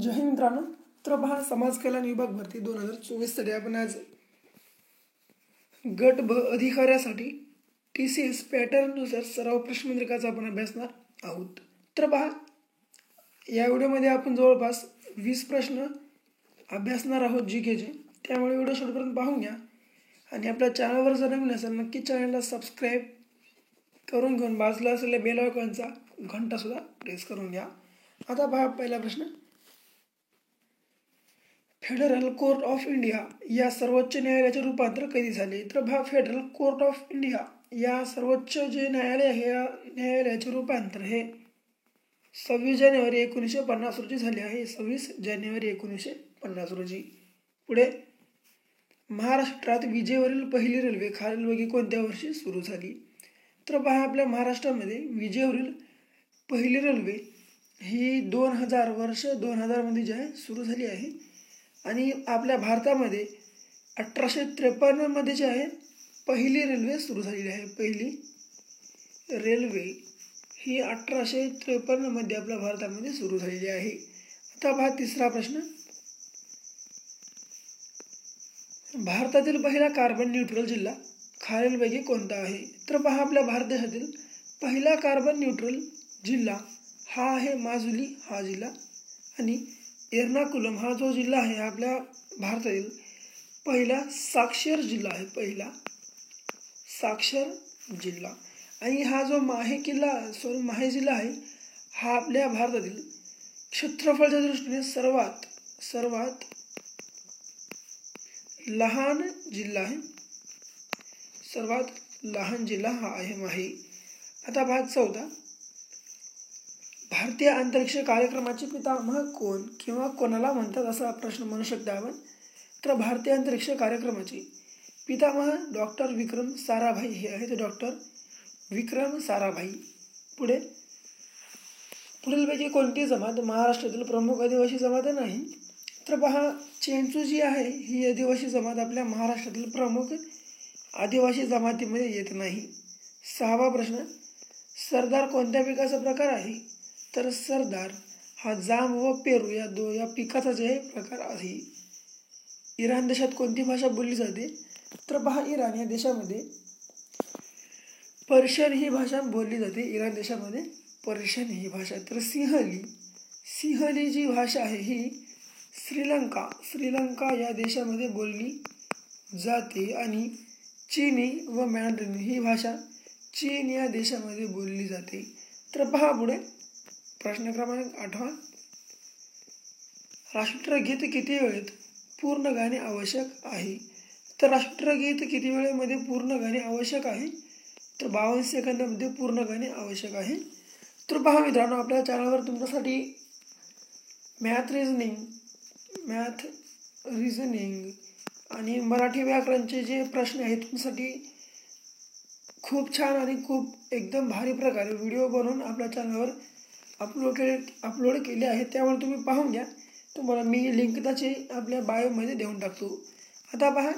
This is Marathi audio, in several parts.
जय हिंद मित्रांनो. तर पहा, समाज कल्याण विभाग भरती 2024 साठी आपण आज गट ब अधिकाऱ्यासाठी TCS पॅटर्ननुसार सराव प्रश्नपत्रिकाचा आपण अभ्यासणार आहोत. तर पहा, या व्हिडिओमध्ये आपण जवळपास 20 प्रश्न अभ्यासणार आहोत GKचे. त्यामुळे व्हिडिओ शेवटपर्यंत पाहून घ्या आणि आपल्या चॅनलवर जर नवीन असेल नक्की चॅनलला सबस्क्राईब करून घेऊन बाजूला असलेल्या बेल आयकॉनचा घंटासुद्धा प्रेस करून घ्या. आता पहा, पहिला प्रश्न. फेडरल कोर्ट ऑफ इंडिया या सर्वोच्च न्यायालयाचे रूपांतर कधी झाले? तर पहा, फेडरल कोर्ट ऑफ इंडिया या सर्वोच्च जे न्यायालय आहे या न्यायालयाचे रूपांतर हे 26 जानेवारी 1950 रोजी झाले आहे. 26 जानेवारी 1950 रोजी. पुढे, महाराष्ट्रात विजेवरील पहिली रेल्वे खालीलपैकी कोणत्या वर्षी सुरू झाली? तर पहा, आपल्या महाराष्ट्रामध्ये विजेवरील पहिली रेल्वे ही 2000 मध्ये जी आहे सुरू झाली आहे. आणि आपल्या भारतामध्ये 1853 मध्ये जे आहे पहिली रेल्वे सुरू झालेली आहे. पहिली रेल्वे ही 1853 मध्ये आपल्या भारतामध्ये सुरू झालेली आहे. आता पहा, तिसरा प्रश्न. भारतातील पहिला कार्बन न्यूट्रल जिल्हा खालीलपैकी कोणता आहे? तर पहा, आपल्या भारत देशातील पहिला कार्बन न्यूट्रल जिल्हा हा आहे माजुली हा जिल्हा. आणि एर्नाकुलम हा जो जिल्हा आहे आपल्या भारतातील पहिला साक्षर जिल्हा आहे. पहिला साक्षर जिल्हा. आणि हा जो माहे जिल्हा आहे हा आपल्या भारतातील क्षेत्रफळाच्या दृष्टीने सर्वात लहान जिल्हा आहे. सर्वात लहान जिल्हा हा आहे माहे. आता भाग चौथा. भारतीय अंतरिक्ष कार्यक्रमाचे पितामह कोण किंवा कोणाला म्हणतात असा प्रश्न म्हणू शकता आपण. तर भारतीय अंतरिक्ष कार्यक्रमाचे पितामह डॉक्टर विक्रम साराभाई हे आहेत. डॉक्टर विक्रम साराभाई. पुढीलपैकी कोणती जमात महाराष्ट्रातील प्रमुख आदिवासी जमात नाही? तर पहा, चेंचू आहे ही आदिवासी जमात आपल्या महाराष्ट्रातील प्रमुख आदिवासी जमातीमध्ये येत नाही. सहावा प्रश्न. सरदार कोणत्या पिकाचा प्रकार आहे? तर सरदार हा जांब व पेरू या पिकाचा जे आहे प्रकार आहे. इराण देशात कोणती भाषा बोलली जाते? तर पहा, इराण या देशामध्ये पर्शियन ही भाषा बोलली जाते. इराण देशामध्ये पर्शियन ही भाषा. तर सिंहली जी भाषा आहे ही श्रीलंका या देशामध्ये बोलली जाते. आणि चीनी व मॅन्डरिन ही भाषा चीन या देशामध्ये बोलली जाते. तर पहा पुढे प्रश्न क्रमांक 8. राष्ट्रगीत किती वेळेत पूर्ण गाणे आवश्यक आहे? तर राष्ट्रगीत किती वेळेमध्ये पूर्ण गाणे आवश्यक आहे? तर 52 सेकंदामध्ये पूर्ण गाणे आवश्यक आहे. तर पहा मित्रांनो, आपल्या चॅनलवर तुमच्यासाठी मॅथ रिझनिंग आणि मराठी व्याकरणचे जे प्रश्न आहेत तुमच्यासाठी खूप छान आणि खूप एकदम भारी प्रकारे व्हिडिओ बनवून आपल्या चॅनलवर अपलोड केले आहे. त्यामुळे तुम्ही पाहून घ्या. तुम्हाला मी लिंक त्याची आपल्या बायोमध्ये देऊन टाकतो. आता पहा,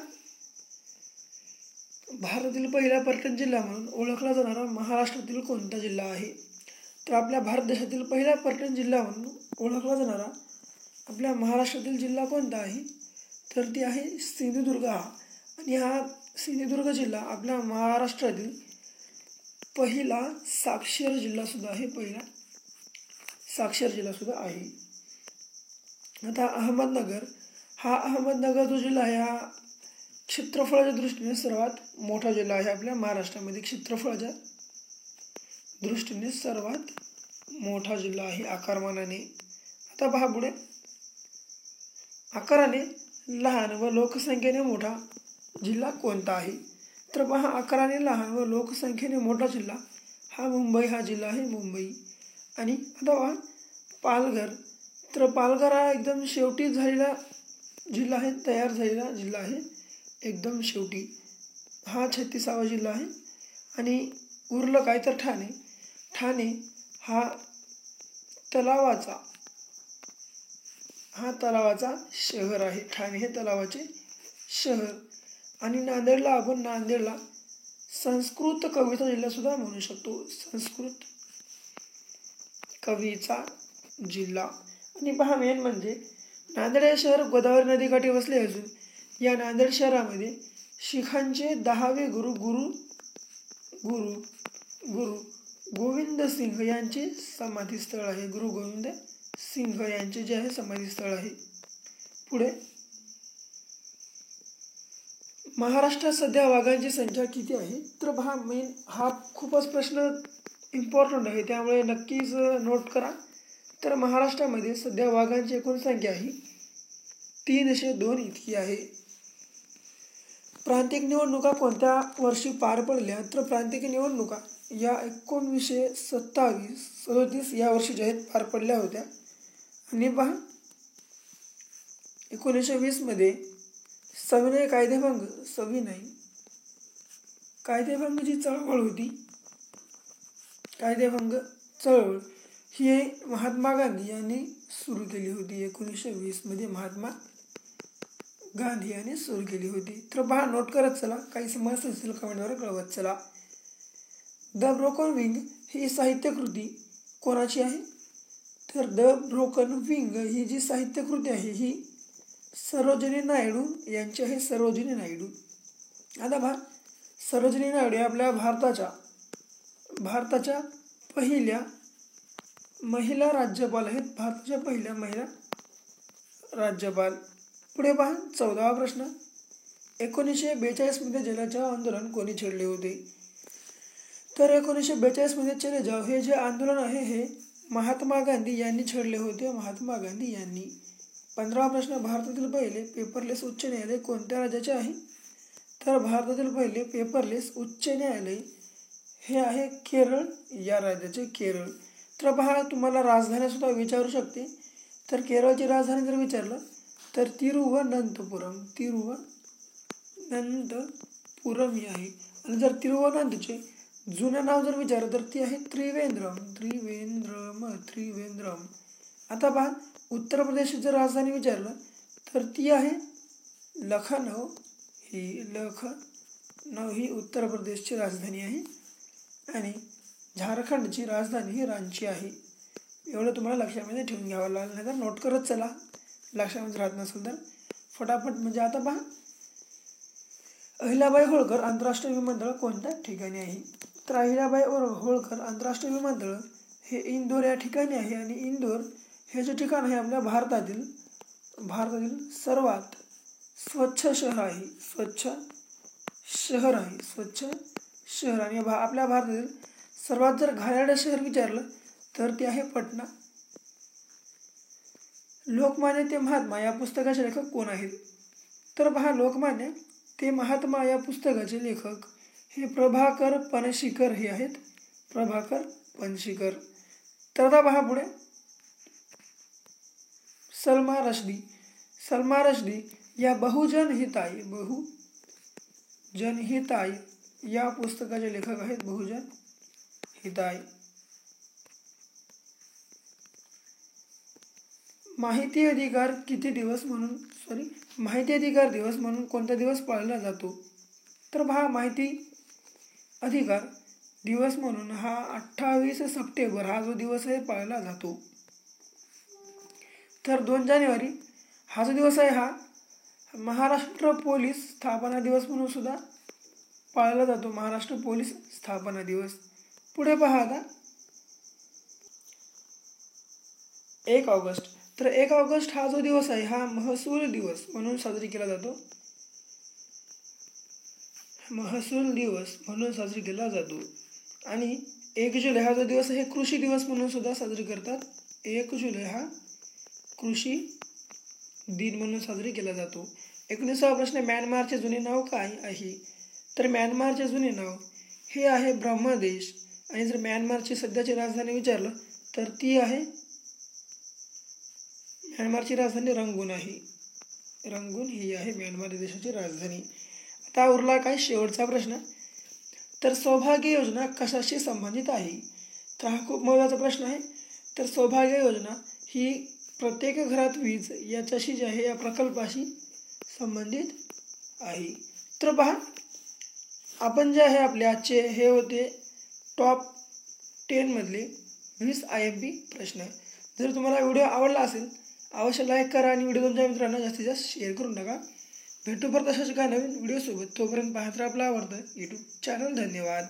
भारतातील पहिला पर्यटन जिल्हा म्हणून ओळखला जाणारा महाराष्ट्रातील कोणता जिल्हा आहे? तर आपल्या भारत देशातील पहिला पर्यटन जिल्हा म्हणून ओळखला जाणारा आपल्या महाराष्ट्रातील जिल्हा कोणता आहे? तर ती आहे सिंधुदुर्ग हा. आणि हा सिंधुदुर्ग जिल्हा आपल्या महाराष्ट्रातील पहिला साक्षर जिल्हा सुद्धा आहे. पहिला साक्षर जिल्हा सुद्धा आहे. आता अहमदनगर जो जिल्हा आहे हा क्षेत्रफळाच्या दृष्टीने सर्वात मोठा जिल्हा आहे आपल्या महाराष्ट्रामध्ये. क्षेत्रफळाच्या दृष्टीने सर्वात मोठा जिल्हा आहे आकारमानाने. आता पहा पुढे. आकाराने लहान व लोकसंख्येने मोठा जिल्हा कोणता आहे? तर पहा, आकाराने लहान व लोकसंख्येने मोठा जिल्हा हा मुंबई हा जिल्हा आहे. मुंबई. आणि आता पहा, पालघर. तर पालघर हा एकदम शेवटी झालेला जिल्हा आहे. तयार झालेला जिल्हा आहे एकदम शेवटी. हा 36वा जिल्हा आहे. आणि उरलं काय तर ठाणे हा तलावाचा शहर आहे. ठाणे हे तलावाचे शहर. आणि नांदेडला संस्कृत कवीचा जिल्हा सुद्धा म्हणू शकतो. संस्कृत कवीचा जिल्हा. आणि पहा मेन म्हणजे नांदेड हे शहर गोदावरी नदीकाठी वसले असून या नांदेड शहरामध्ये शिखांचे 10वे गुरु गुरु गुरु गुरु गोविंद सिंह यांचे समाधीस्थळ आहे. गुरु गोविंद सिंह यांचे जे आहे समाधीस्थळ आहे. पुढे महाराष्ट्रात सध्या वाघांची संख्या किती आहे? तर पहा मेन हा खूपच प्रश्न इम्पॉर्टंट आहे, त्यामुळे नक्कीच नोट करा. तर महाराष्ट्रामध्ये सध्या वाघांची एकूण संख्या आहे 302 इतकी आहे. प्रांतिक निवडणुका कोणत्या वर्षी पार पडल्या? तर प्रांतिक निवडणुका या 1927-37 या वर्षी ज्या आहेत पार पडल्या होत्या. आणि पहा 1920 मध्ये सविनय कायदेभंग जी चळवळ होती, कायदेभंग चळवळ ही महात्मा गांधी यांनी सुरू केली होती. 1920 मध्ये महात्मा गांधी यांनी सुरू केली होती. तर पहा नोट करत चला, काही समस्या असतील कमेंटद्वारे कळवत चला. द ब्रोकन विंग ही साहित्यकृती कोणाची आहे? तर द ब्रोकन विंग ही जी साहित्यकृती आहे ही सरोजिनी नायडू यांची आहे. सरोजिनी नायडू. आता पहा सरोजिनी नायडू या आपल्या भारताच्या पहिल्या महिला राज्यपाल आहेत. भारताच्या पहिल्या महिला राज्यपाल. पुढे पहा 14वा प्रश्न. 1942 मध्ये चले जाव आंदोलन कोणी छेडले होते? तर 1942 मध्ये चले जाव हे जे आंदोलन आहे हे महात्मा गांधी यांनी छेडले होते. महात्मा गांधी यांनी. 15वा प्रश्न. भारतातील पहिले पेपरलेस उच्च न्यायालय कोणत्या राज्याचे आहे? तर भारतातील पहिले पेपरलेस उच्च न्यायालय हे आहे केरळ या राज्याचे. केरळ. तर पहा तुम्हाला राजधानी सुद्धा विचारू शकते. तर केरळची राजधानी जर विचारलं तर तिरुवनंतपुरम. तिरुवनंतपुरम ही आहे. आणि जर तिरुवनंतचे जुनं नाव जर विचारलं तर ती आहे त्रिवेंद्रम. आता पहा उत्तर प्रदेशची जर राजधानी विचारलं तर ती आहे लखनौ. लखनौ ही उत्तर प्रदेशची राजधानी आहे. आणि झारखंडची राजधानी ही रांची आहे. एवढं तुम्हाला लक्षामध्ये ठेवून घ्यावं लागलं, नाही तर नोट करत चला लक्षामध्ये राहत नसेल तर फटाफट. म्हणजे आता पहा अहिल्याबाई होळकर आंतरराष्ट्रीय विमानतळ कोणत्या ठिकाणी आहे? तर अहिल्याबाई होळकर आंतरराष्ट्रीय विमानतळ हे इंदोर या ठिकाणी आहे. आणि इंदोर हे जे ठिकाण आहे आपल्या भारतातील सर्वात स्वच्छ शहर आहे. स्वच्छ शहर. आणि आपल्या भारतातील सर्वात जर घाणेरडं शहर विचारलं तर ते आहे पटना. लोकमान्य ते महात्मा या पुस्तकाचे लेखक कोण आहेत? तर पहा लोकमान्य ते महात्मा या पुस्तकाचे लेखक हे प्रभाकर पणशीकर हे आहेत. प्रभाकर पणशीकर. तर आता पहा पुढे सलमा रश्दी या बहुजन हिताय या पुस्तकाचे लेखक आहेत. बहुजन हिताय. माहिती अधिकार दिवस म्हणून कोणता दिवस पाळला जातो? तर पहा माहिती अधिकार दिवस म्हणून हा 28 सप्टेंबर हा जो दिवस आहे पाळला जातो. तर 2 जानेवारी हा जो दिवस आहे हा महाराष्ट्र पोलीस स्थापना दिवस म्हणून सुद्धा पाळला जातो. महाराष्ट्र पोलीस स्थापना दिवस. पुढे पहा आता 1 ऑगस्ट. तर 1 ऑगस्ट हा जो दिवस आहे हा महसूल दिवस म्हणून साजरी केला जातो. महसूल दिवस म्हणून साजरी केला जातो. आणि 1 जुलै हा जो दिवस आहे कृषी दिवस म्हणून सुद्धा साजरी करतात. 1 जुलै हा कृषी दिन म्हणून साजरी केला जातो. 19वा प्रश्न. म्यानमारचे जुने नाव काय आहे? तर म्यानमारचे जुने नाव हे आहे ब्रह्मदेश. आणि जर म्यानमारची सध्याची राजधानी विचारलं तर ती आहे म्यानमारची राजधानी रंगून आहे. रंगून ही आहे म्यानमार देशाची राजधानी. आता उरला काय शेवटचा प्रश्न. तर सौभाग्य योजना कशाशी संबंधित आहे? तर हा खूप महत्त्वाचा प्रश्न आहे. तर सौभाग्य योजना ही प्रत्येक घरात वीज याच्याशी जे आहे या प्रकल्पाशी संबंधित आहे. तर पहा आपण जे आहे आपले आजचे हे होते टॉप 10 मधले 20 IMP प्रश्न. जर तुम्हाला व्हिडिओ आवडला असेल अवश्य लाईक करा आणि व्हिडिओ तुमच्या मित्रांना जास्तीत जास्त शेअर करून टाका. भेटू परत अशाच एका नवीन व्हिडिओसोबत. तोपर्यंत पाहत राहा आपलं आवडतं यूट्यूब चॅनल. धन्यवाद.